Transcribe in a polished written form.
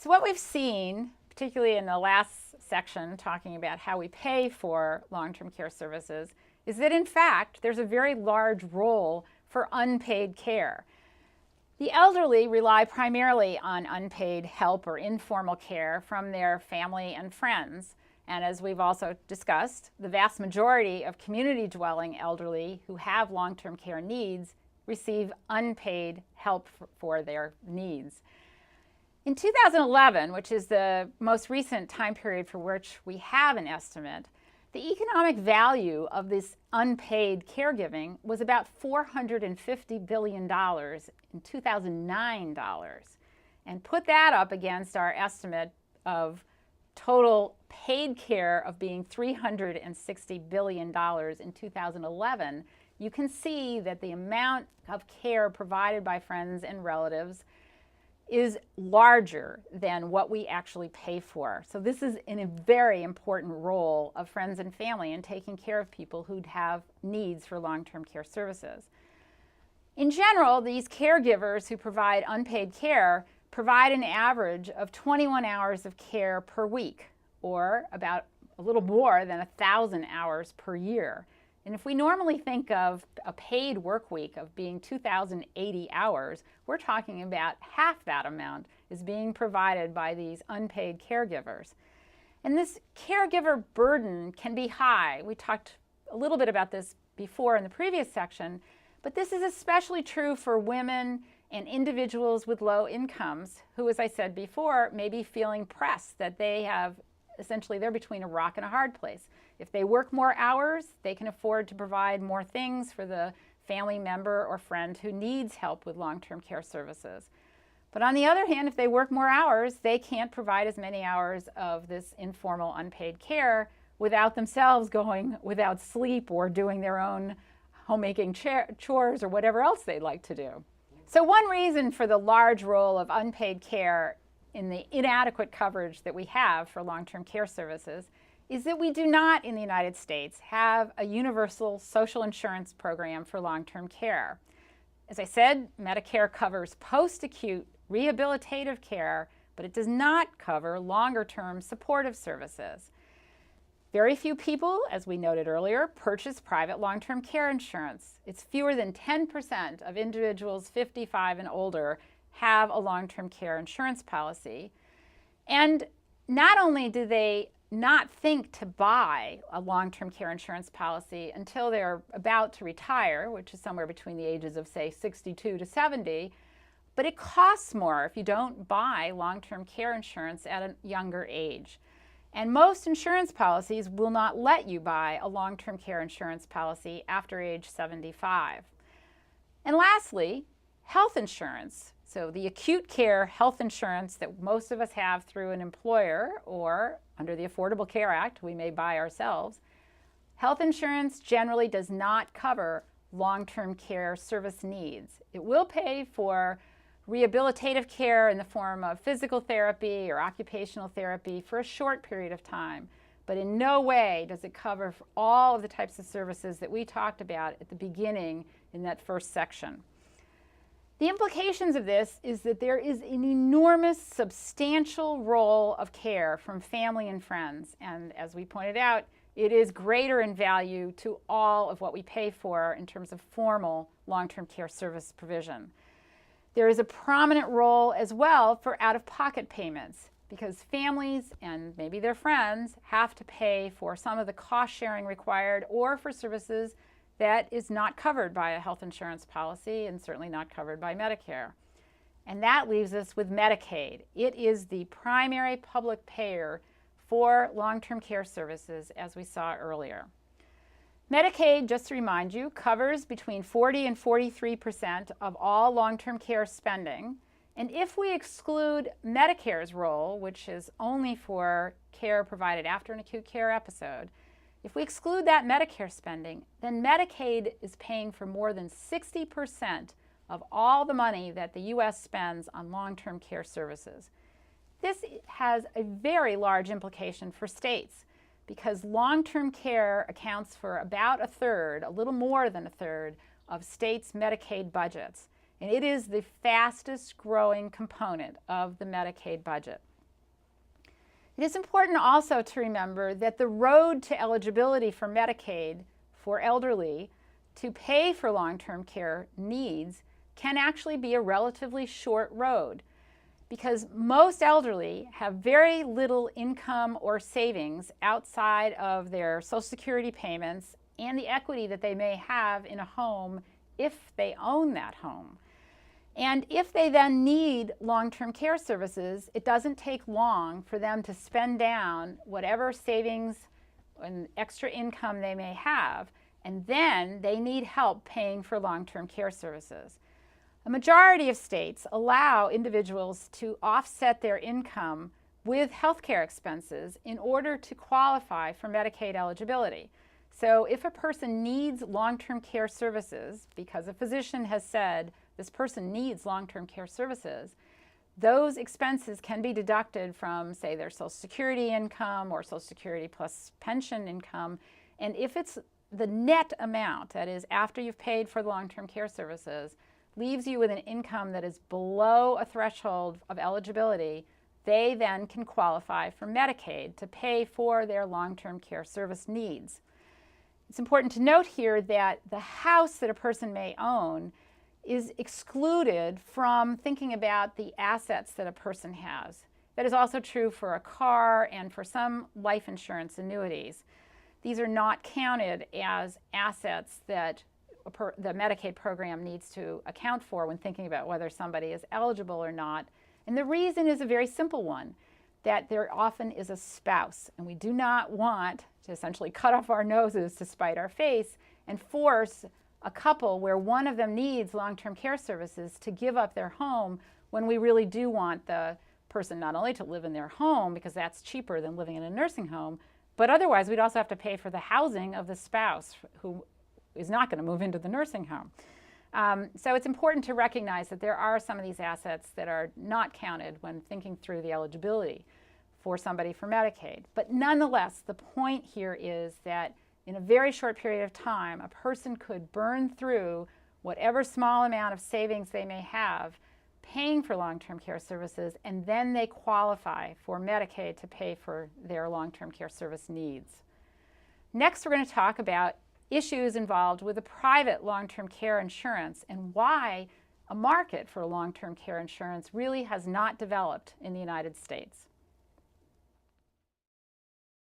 So what we've seen, particularly in the last section talking about how we pay for long-term care services, is that in fact there's a very large role for unpaid care. The elderly rely primarily on unpaid help or informal care from their family and friends. And as we've also discussed, the vast majority of community-dwelling elderly who have long-term care needs receive unpaid help for their needs. In 2011, which is the most recent time period for which we have an estimate, the economic value of this unpaid caregiving was about $450 billion in 2009 dollars. And put that up against our estimate of total paid care of being $360 billion in 2011, you can see that the amount of care provided by friends and relatives is larger than what we actually pay for. So this is a very important role of friends and family in taking care of people who have needs for long-term care services. In general, these caregivers who provide unpaid care provide an average of 21 hours of care per week, or about a little more than 1,000 hours per year. And if we normally think of a paid work week of being 2,080 hours, we're talking about half that amount is being provided by these unpaid caregivers. And this caregiver burden can be high. We talked a little bit about this before in the previous section, but this is especially true for women and individuals with low incomes who, as I said before, may be feeling pressed that they have essentially they're between a rock and a hard place. If they work more hours, they can afford to provide more things for the family member or friend who needs help with long-term care services. But on the other hand, if they work more hours, they can't provide as many hours of this informal unpaid care without themselves going without sleep or doing their own homemaking chores or whatever else they'd like to do. So one reason for the large role of unpaid care in the inadequate coverage that we have for long-term care services is that we do not in the United States have a universal social insurance program for long-term care. As I said, Medicare covers post-acute rehabilitative care, but it does not cover longer-term supportive services. Very few people, as we noted earlier, purchase private long-term care insurance. It's fewer than 10% of individuals 55 and older have a long-term care insurance policy. And not only do they not think to buy a long-term care insurance policy until they're about to retire, which is somewhere between the ages of, say, 62 to 70, but it costs more if you don't buy long-term care insurance at a younger age. And most insurance policies will not let you buy a long-term care insurance policy after age 75. And lastly, health insurance. So the acute care health insurance that most of us have through an employer or under the Affordable Care Act, we may buy ourselves. Health insurance generally does not cover long-term care service needs. It will pay for rehabilitative care in the form of physical therapy or occupational therapy for a short period of time, but in no way does it cover all of the types of services that we talked about at the beginning in that first section. The implications of this is that there is an enormous, substantial role of care from family and friends, and as we pointed out, it is greater in value to all of what we pay for in terms of formal long-term care service provision. There is a prominent role as well for out-of-pocket payments because families and maybe their friends have to pay for some of the cost sharing required or for services that is not covered by a health insurance policy and certainly not covered by Medicare. And that leaves us with Medicaid. It is the primary public payer for long-term care services, as we saw earlier. Medicaid, just to remind you, covers between 40 and 43% of all long-term care spending. And if we exclude Medicare's role, which is only for care provided after an acute care episode, if we exclude that Medicare spending, then Medicaid is paying for more than 60% of all the money that the U.S. spends on long-term care services. This has a very large implication for states because long-term care accounts for about a third, a little more than a third, of states' Medicaid budgets. And it is the fastest growing component of the Medicaid budget. It is important also to remember that the road to eligibility for Medicaid for elderly to pay for long-term care needs can actually be a relatively short road, because most elderly have very little income or savings outside of their Social Security payments and the equity that they may have in a home if they own that home. And if they then need long-term care services, it doesn't take long for them to spend down whatever savings and extra income they may have, and then they need help paying for long-term care services. A majority of states allow individuals to offset their income with healthcare expenses in order to qualify for Medicaid eligibility. So if a person needs long-term care services because a physician has said this person needs long-term care services, those expenses can be deducted from, say, their Social Security income or Social Security plus pension income. And if it's the net amount, that is after you've paid for the long-term care services, leaves you with an income that is below a threshold of eligibility, they then can qualify for Medicaid to pay for their long-term care service needs. It's important to note here that the house that a person may own is excluded from thinking about the assets that a person has. That is also true for a car and for some life insurance annuities. These are not counted as assets that the Medicaid program needs to account for when thinking about whether somebody is eligible or not. And the reason is a very simple one, that there often is a spouse, and we do not want to essentially cut off our noses to spite our face and force a couple where one of them needs long-term care services to give up their home when we really do want the person not only to live in their home, because that's cheaper than living in a nursing home, but otherwise we'd also have to pay for the housing of the spouse who is not going to move into the nursing home. So it's important to recognize that there are some of these assets that are not counted when thinking through the eligibility for somebody for Medicaid. But nonetheless, the point here is that in a very short period of time, a person could burn through whatever small amount of savings they may have paying for long-term care services, and then they qualify for Medicaid to pay for their long-term care service needs. Next, we're going to talk about issues involved with the private long-term care insurance and why a market for long-term care insurance really has not developed in the United States.